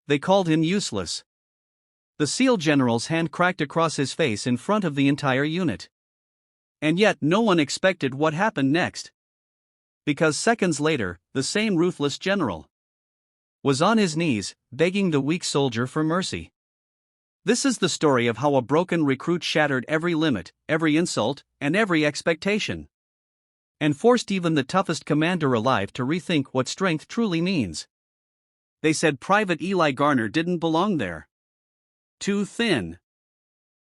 They called him useless. The SEAL general's hand cracked across his face in front of the entire unit. And yet no one expected what happened next. Because seconds later, the same ruthless general was on his knees, begging the weak soldier for mercy. This is the story of how a broken recruit shattered every limit, every insult, and every expectation, and forced even the toughest commander alive to rethink what strength truly means. They said Private Eli Garner didn't belong there. Too thin.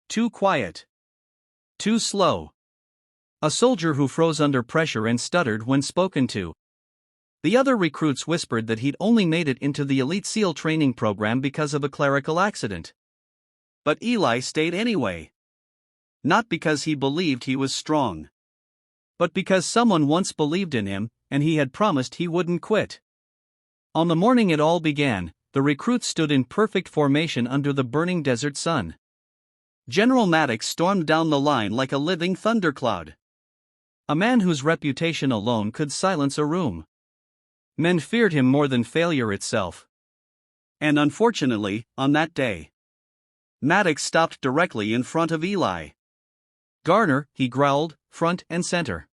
Too quiet. Too slow. A soldier who froze under pressure and stuttered when spoken to. The other recruits whispered that he'd only made it into the elite SEAL training program because of a clerical accident. But Eli stayed anyway. Not because he believed he was strong, but because someone once believed in him, and he had promised he wouldn't quit. On the morning it all began, the recruits stood in perfect formation under the burning desert sun. General Maddox stormed down the line like a living thundercloud. A man whose reputation alone could silence a room. Men feared him more than failure itself. And unfortunately, on that day, Maddox stopped directly in front of Eli. "Garner," he growled, "front and center."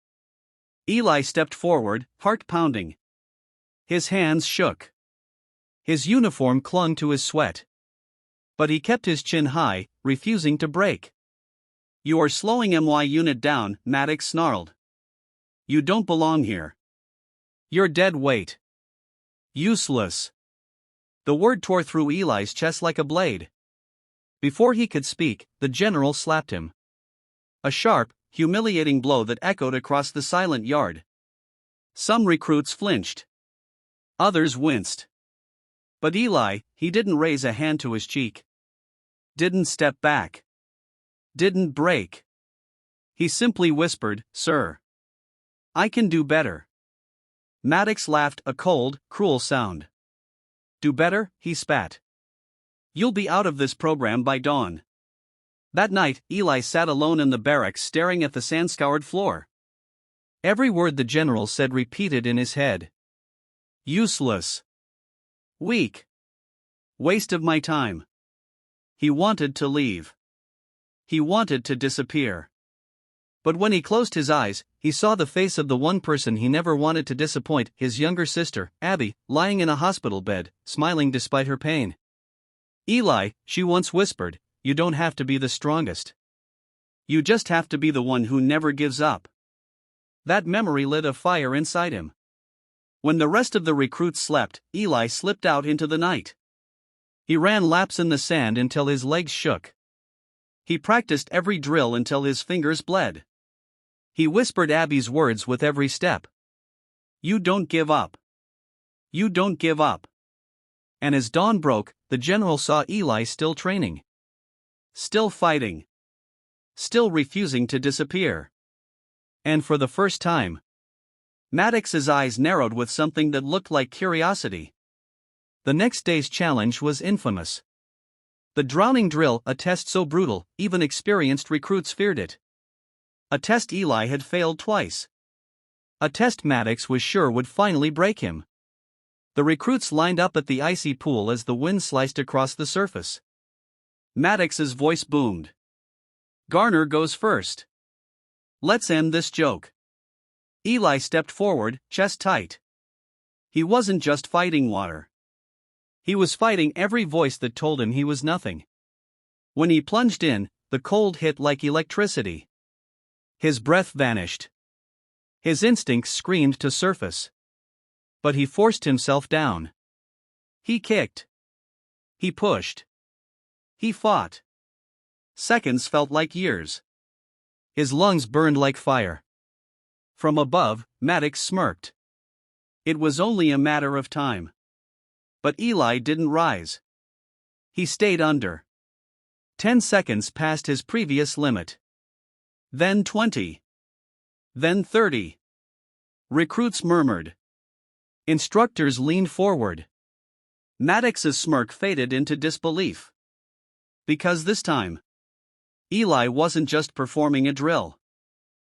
Eli stepped forward, heart pounding. His hands shook. His uniform clung to his sweat. But he kept his chin high, refusing to break. "You are slowing my unit down," Maddox snarled. "You don't belong here. You're dead weight. Useless." The word tore through Eli's chest like a blade. Before he could speak, the general slapped him. A sharp, humiliating blow that echoed across the silent yard. Some recruits flinched. Others winced. But Eli, he didn't raise a hand to his cheek. Didn't step back. Didn't break. He simply whispered, "Sir, I can do better." Maddox laughed, a cold, cruel sound. "Do better?" he spat. "You'll be out of this program by dawn." That night, Eli sat alone in the barracks staring at the sand-scoured floor. Every word the general said repeated in his head. Useless. Weak. Waste of my time. He wanted to leave. He wanted to disappear. But when he closed his eyes, he saw the face of the one person he never wanted to disappoint, his younger sister, Abby, lying in a hospital bed, smiling despite her pain. "Eli," she once whispered, "you don't have to be the strongest. You just have to be the one who never gives up." That memory lit a fire inside him. When the rest of the recruits slept, Eli slipped out into the night. He ran laps in the sand until his legs shook. He practiced every drill until his fingers bled. He whispered Abby's words with every step. "You don't give up. You don't give up." And as dawn broke, the general saw Eli still training. Still fighting. Still refusing to disappear. And for the first time, Maddox's eyes narrowed with something that looked like curiosity. The next day's challenge was infamous. The drowning drill, a test so brutal, even experienced recruits feared it. A test Eli had failed twice. A test Maddox was sure would finally break him. The recruits lined up at the icy pool as the wind sliced across the surface. Maddox's voice boomed. "Garner goes first. Let's end this joke." Eli stepped forward, chest tight. He wasn't just fighting water. He was fighting every voice that told him he was nothing. When he plunged in, the cold hit like electricity. His breath vanished. His instincts screamed to surface. But he forced himself down. He kicked. He pushed. He fought. Seconds felt like years. His lungs burned like fire. From above, Maddox smirked. It was only a matter of time. But Eli didn't rise. He stayed under. 10 seconds past his previous limit. Then 20. Then 30. Recruits murmured. Instructors leaned forward. Maddox's smirk faded into disbelief. Because this time, Eli wasn't just performing a drill.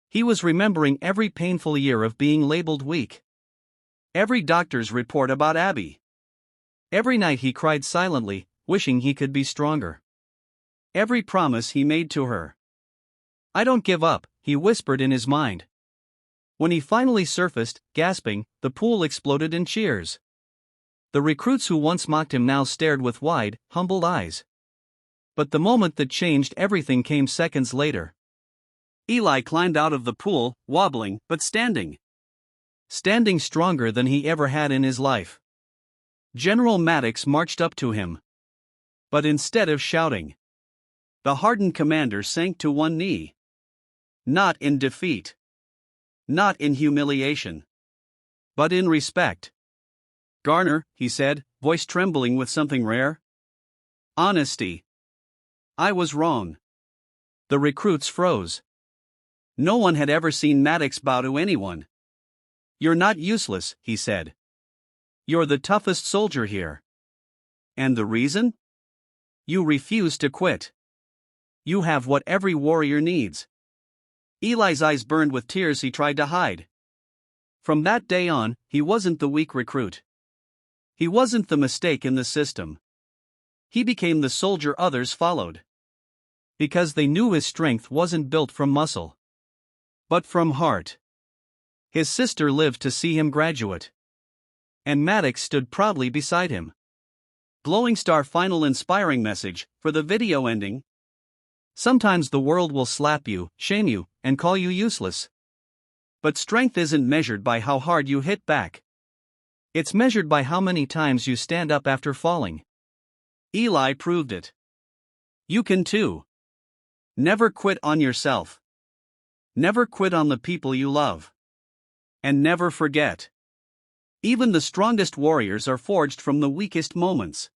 He was remembering every painful year of being labeled weak. Every doctor's report about Abby. Every night he cried silently, wishing he could be stronger. Every promise he made to her. "I don't give up," he whispered in his mind. When he finally surfaced, gasping, the pool exploded in cheers. The recruits who once mocked him now stared with wide, humbled eyes. But the moment that changed everything came seconds later. Eli climbed out of the pool, wobbling, but standing. Standing stronger than he ever had in his life. General Maddox marched up to him. But instead of shouting, the hardened commander sank to one knee. Not in defeat. Not in humiliation. But in respect. "Garner," he said, voice trembling with something rare. "Honesty. I was wrong." The recruits froze. No one had ever seen Maddox bow to anyone. "You're not useless," he said. "You're the toughest soldier here. And the reason? You refuse to quit. You have what every warrior needs." Eli's eyes burned with tears he tried to hide. From that day on, he wasn't the weak recruit. He wasn't the mistake in the system. He became the soldier others followed. Because they knew his strength wasn't built from muscle, but from heart. His sister lived to see him graduate. And Maddox stood proudly beside him. Glowing star final inspiring message for the video ending. Sometimes the world will slap you, shame you, and call you useless. But strength isn't measured by how hard you hit back. It's measured by how many times you stand up after falling. Eli proved it. You can too. Never quit on yourself. Never quit on the people you love. And never forget. Even the strongest warriors are forged from the weakest moments.